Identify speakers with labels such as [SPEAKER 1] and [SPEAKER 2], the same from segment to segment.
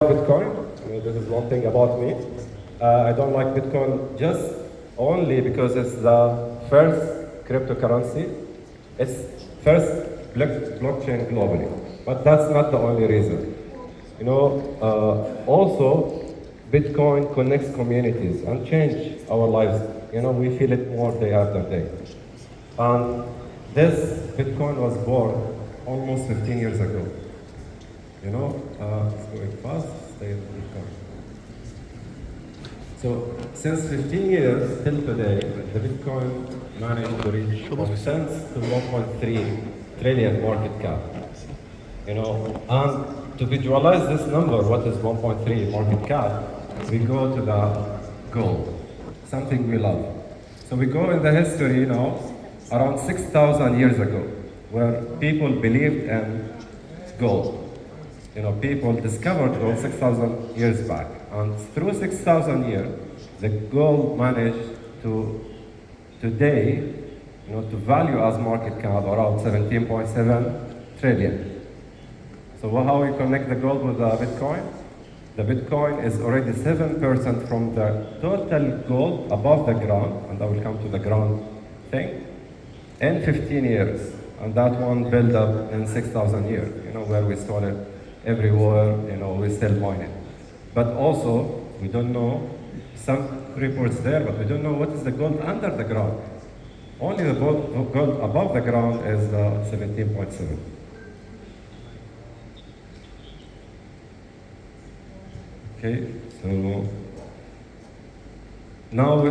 [SPEAKER 1] Bitcoin. This is one thing about me. I don't like Bitcoin just only because it's the first cryptocurrency. It's first blockchain globally. But that's not the only reason. Also, Bitcoin connects communities and change our lives. We feel it more day after day. And this Bitcoin was born almost 15 years ago. It's going fast, stay in Bitcoin. So since 15 years till today, the Bitcoin managed to reach from cents to 1.3 trillion market cap. And to visualize this number, what is 1.3 market cap, we go to the gold, something we love. So we go in the history now, around 6,000 years ago, where people believed in gold. People discovered gold 6,000 years back. And through 6,000 years, the gold managed to, today, to value as market cap around 17.7 trillion. So how we connect the gold with the Bitcoin? The Bitcoin is already 7% from the total gold above the ground, and I will come to the ground thing, in 15 years. And that one built up in 6,000 years, where we saw it everywhere, we still mine it. But also, we don't know, some reports there, but we don't know what is the gold under the ground. Only the gold above the ground is 17.7. Okay, so now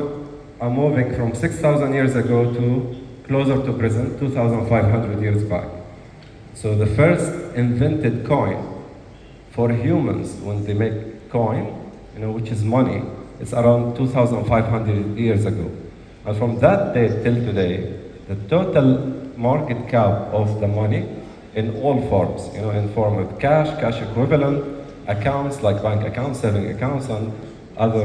[SPEAKER 1] I'm moving from 6,000 years ago to closer to present, 2,500 years back. So the first invented coin for humans, when they make coin, which is money, it's around 2,500 years ago. And from that day till today, the total market cap of the money in all forms, in form of cash equivalent, accounts like bank accounts, saving accounts, and other,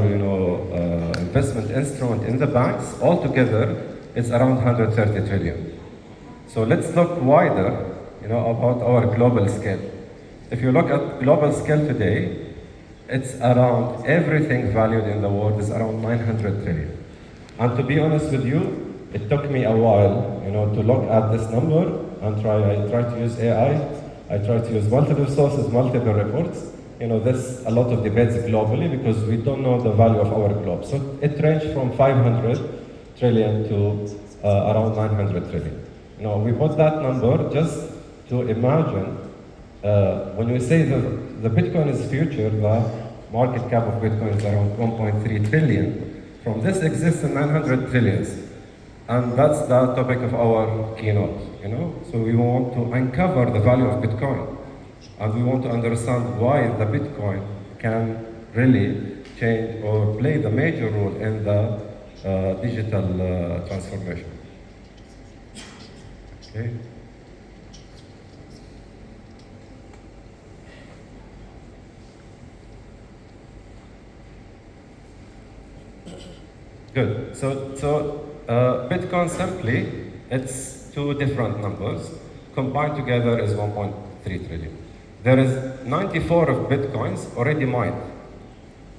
[SPEAKER 1] investment instrument in the banks, altogether, it's around 130 trillion. So let's look wider, about our global scale. If you look at global scale today, it's around everything valued in the world is around 900 trillion. And to be honest with you, it took me a while, to look at this number and I try to use AI, I try to use multiple sources, multiple reports. There's a lot of debates globally because we don't know the value of our globe. So it ranged from 500 trillion to around 900 trillion. We put that number just to imagine when we say the Bitcoin is future, the market cap of Bitcoin is around 1.3 trillion. From this exists 900 trillions. And that's the topic of our keynote, So we want to uncover the value of Bitcoin. And we want to understand why the Bitcoin can really change or play the major role in the digital transformation. Okay. Good. So Bitcoin simply, it's two different numbers. Combined together is 1.3 trillion. There is 94 of Bitcoins already mined.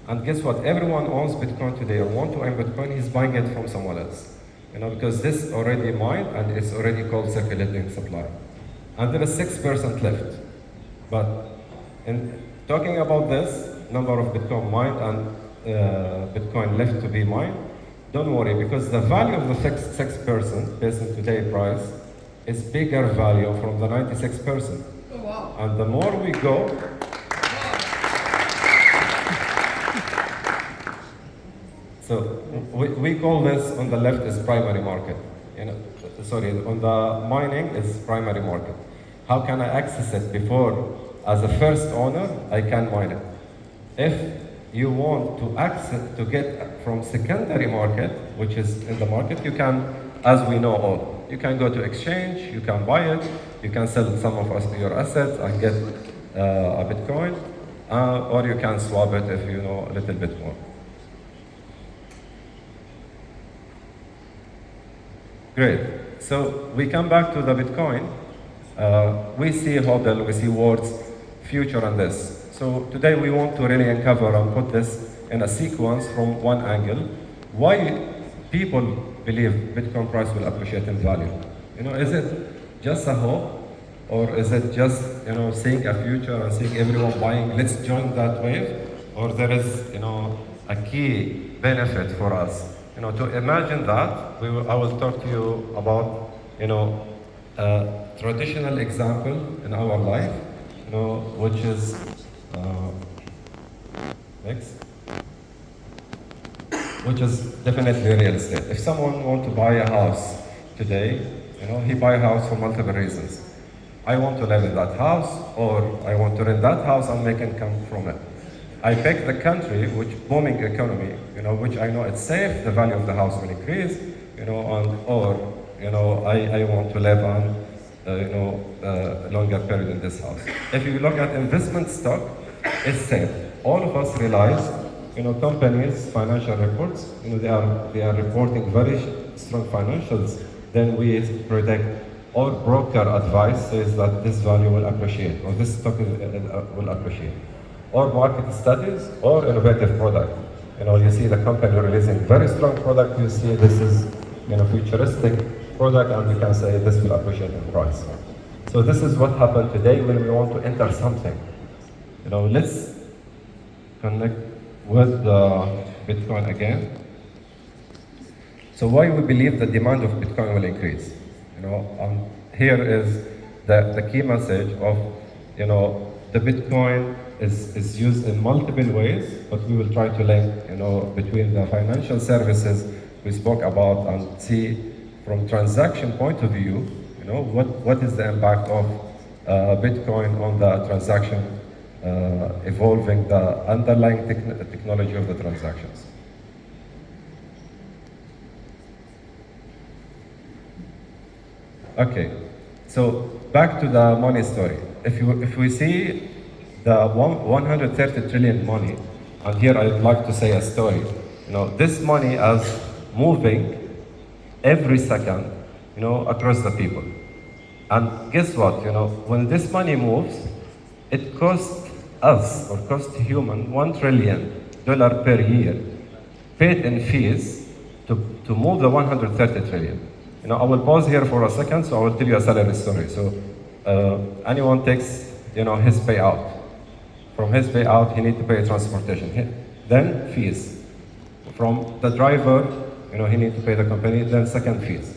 [SPEAKER 1] And guess what? Everyone owns Bitcoin today or want to own Bitcoin, he's buying it from someone else. Because this already mined and it's already called circulating supply. And there is 6% left. But in talking about this, number of Bitcoin mined and Bitcoin left to be mined, don't worry, because the value of the 6% based on today's price is bigger value from the 96%.
[SPEAKER 2] Oh, wow.
[SPEAKER 1] And the more we go, so we call this on the left is primary market. On the mining is primary market. How can I access it before, as a first owner, I can mine it? If you want to access, to get from secondary market, which is in the market, you can, as we know all, you can go to exchange, you can buy it, you can sell some of your assets and get a Bitcoin, or you can swap it if you know a little bit more. Great. So we come back to the Bitcoin. We see HODL, we see words, future on this. So today we want to really uncover and put this in a sequence from one angle. Why people believe Bitcoin price will appreciate in value? Is it just a hope? Or is it just, seeing a future and seeing everyone buying, let's join that wave? Or there is, a key benefit for us? To imagine that, I will talk to you about, a traditional example in our life, which is, next, which is definitely real estate. If someone wants to buy a house today, he buy a house for multiple reasons. I want to live in that house, or I want to rent that house and make income from it. I pick the country which booming economy, which I know it's safe, the value of the house will increase, or I want to live on, longer period in this house. If you look at investment stock, it's safe. All of us realize, companies' financial reports, they are reporting very strong financials. Then we predict, or broker advice says that this value will appreciate, or this stock will appreciate. Or market studies, or innovative product. You see the company releasing very strong product, you see this is futuristic product, and we can say this will appreciate in price. So this is what happened today when we want to enter something. Let's connect with Bitcoin again. So why we believe the demand of Bitcoin will increase? Here is the key message of, the Bitcoin is used in multiple ways, but we will try to link, between the financial services we spoke about and see from transaction point of view, what is the impact of Bitcoin on the transaction, evolving the underlying technology of the transactions. Okay, so back to the money story. If we see the 130 trillion money, and here I'd like to say a story. This money is moving every second, across the people. And guess what? When this money moves, it costs us, or costs human, $1 trillion per year, paid in fees to move the 130 trillion. I will pause here for a second, so I will tell you a salary story. So anyone takes, his payout. From his payout, he needs to pay transportation. Then fees. From the driver, he needs to pay the company, then second fees.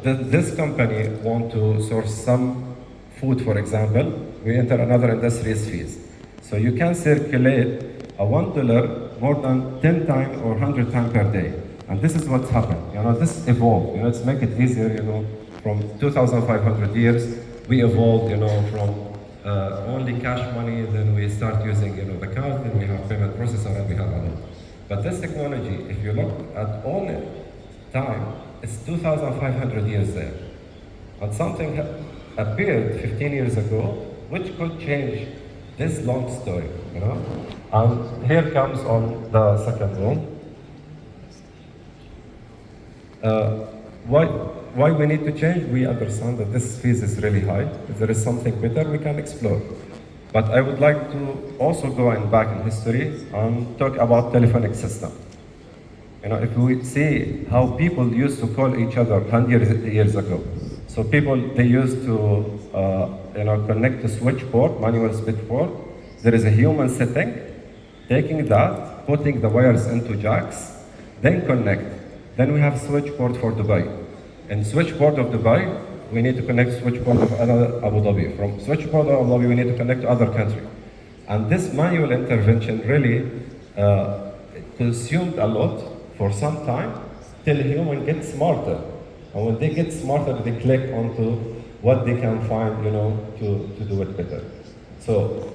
[SPEAKER 1] This company want to source some food, for example, we enter another industry's fees. So you can circulate a $1 more than 10 times or 100 times per day. And this is what's happened. This evolved. Let's make it easier. From 2,500 years, we evolved. From only cash money, then we start using the card, then we have payment processor, and we have a lot. But this technology, if you look at all time, it's 2,500 years there. And something appeared 15 years ago, which could change this long story. And here comes on the second one. Why we need to change? We understand that this fees is really high. If there is something better, we can explore. But I would like to also go back in history and talk about telephonic system. If we see how people used to call each other 100 years ago. So people, they used to connect to switchboard, manual switchboard. There is a human sitting, taking that, putting the wires into jacks, then connect. Then we have switchboard for Dubai. In switchboard of Dubai, we need to connect switchboard of Abu Dhabi. From switchboard of Abu Dhabi, we need to connect to other country. And this manual intervention really consumed a lot for some time till human gets smarter. And when they get smarter, they click onto what they can find, to do it better. So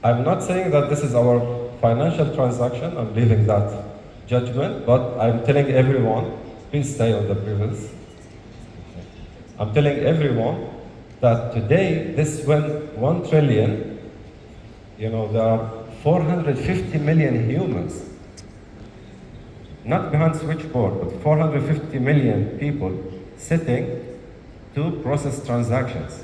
[SPEAKER 1] I'm not saying that this is our financial transaction. I'm leaving that judgment, but I'm telling everyone, please stay on the previous. I'm telling everyone that today, this went 1 trillion, there are 450 million humans, not behind switchboard, but 450 million people sitting to process transactions.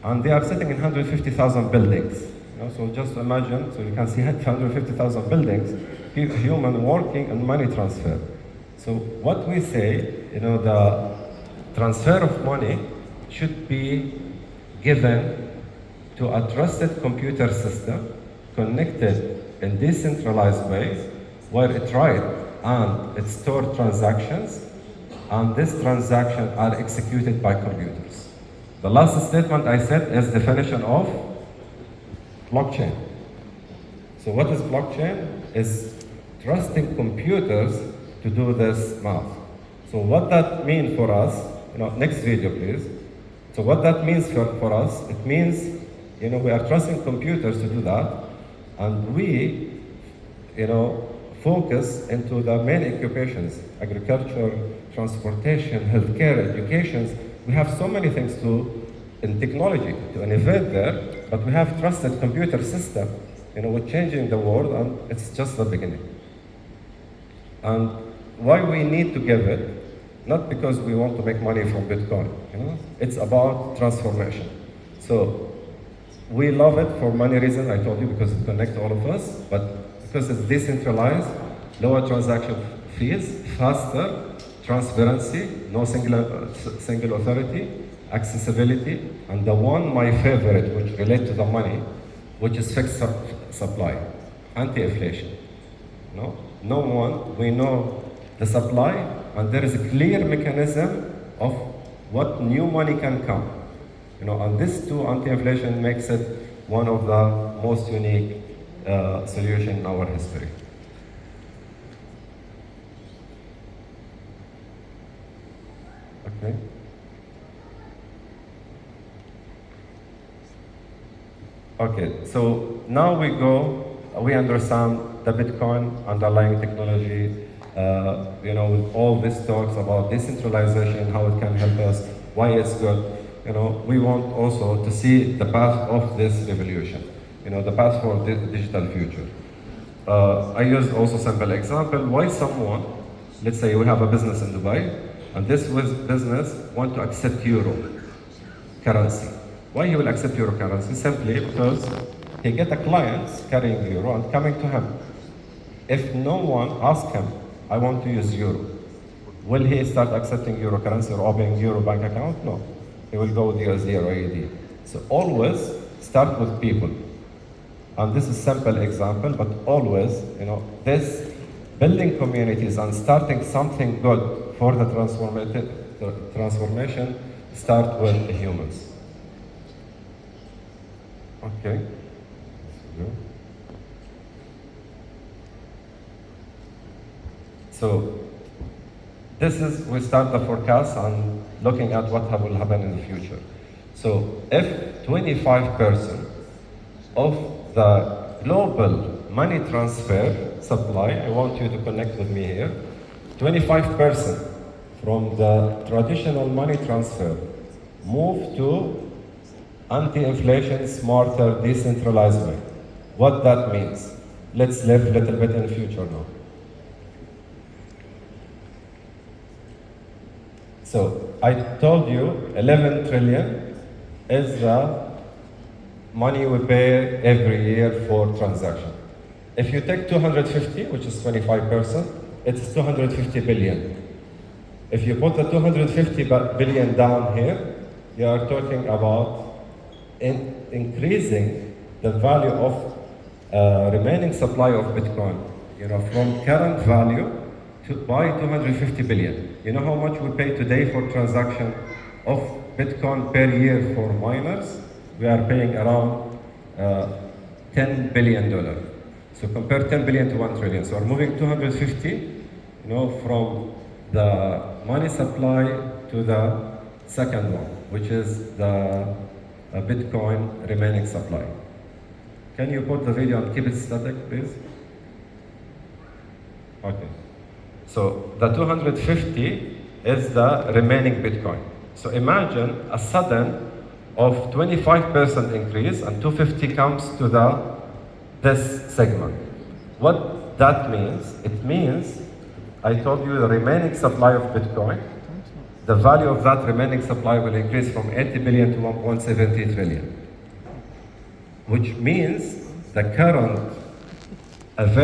[SPEAKER 1] And they are sitting in 150,000 buildings. So just imagine, so you can see 150,000 buildings, human working and money transfer. So what we say, the transfer of money should be given to a trusted computer system connected in decentralized ways where it writes and it stores transactions, and these transactions are executed by computers. The last statement I said is definition of blockchain. So what is blockchain? Is trusting computers to do this math. So what that means for us, next video please. So what that means for us, it means, we are trusting computers to do that, and we, focus into the main occupations, agriculture, transportation, healthcare, education. We have so many things in technology to innovate there, but we have trusted computer system, we're changing the world, and it's just the beginning. And why we need to give it, not because we want to make money from Bitcoin, it's about transformation. So we love it for many reasons, I told you, because it connects all of us, but because it's decentralized, lower transaction fees, faster, transparency, no single authority, accessibility, and the one, my favorite, which relates to the money, which is fixed supply, anti-inflation. No one, we know the supply, and there is a clear mechanism of what new money can come. And this too, anti-inflation makes it one of the most unique solution in our history. Okay. Okay, so now we understand the Bitcoin underlying technology, with all these talks about decentralization, how it can help us, why it's good. We want also to see the path of this revolution, the path for the digital future. I use also simple example, why someone, let's say we have a business in Dubai, and this business want to accept euro currency. Why he will accept euro currency? Simply because he get a client carrying euro and coming to him. If no one asks him, I want to use euro, will he start accepting euro currency or opening euro bank account? No. He will go with USD or AED. So always start with people. And this is simple example, but always, this building communities and starting something good for the transformation start with humans. Okay. So we start the forecast and looking at what will happen in the future. So if 25% of the global money transfer supply, I want you to connect with me here, 25% from the traditional money transfer move to anti-inflation, smarter, decentralized way. What that means? Let's live a little bit in the future now. So I told you 11 trillion is the money we pay every year for transaction. If you take 250, which is 25%, it's 250 billion. If you put the 250 billion down here, you are talking about increasing the value of remaining supply of Bitcoin, from current value to by 250 billion. You know how much we pay today for transaction of Bitcoin per year for miners? We are paying around $10 billion. So compare 10 billion to 1 trillion. So we're moving 250, from the money supply to the second one, which is the Bitcoin remaining supply. Can you put the video and keep it static, please? Okay. So the 250 is the remaining Bitcoin. So imagine a sudden of 25% increase and 250 comes to this segment. What that means? It means, I told you the remaining supply of Bitcoin, the value of that remaining supply will increase from 80 billion to 1.70 trillion. which means the current available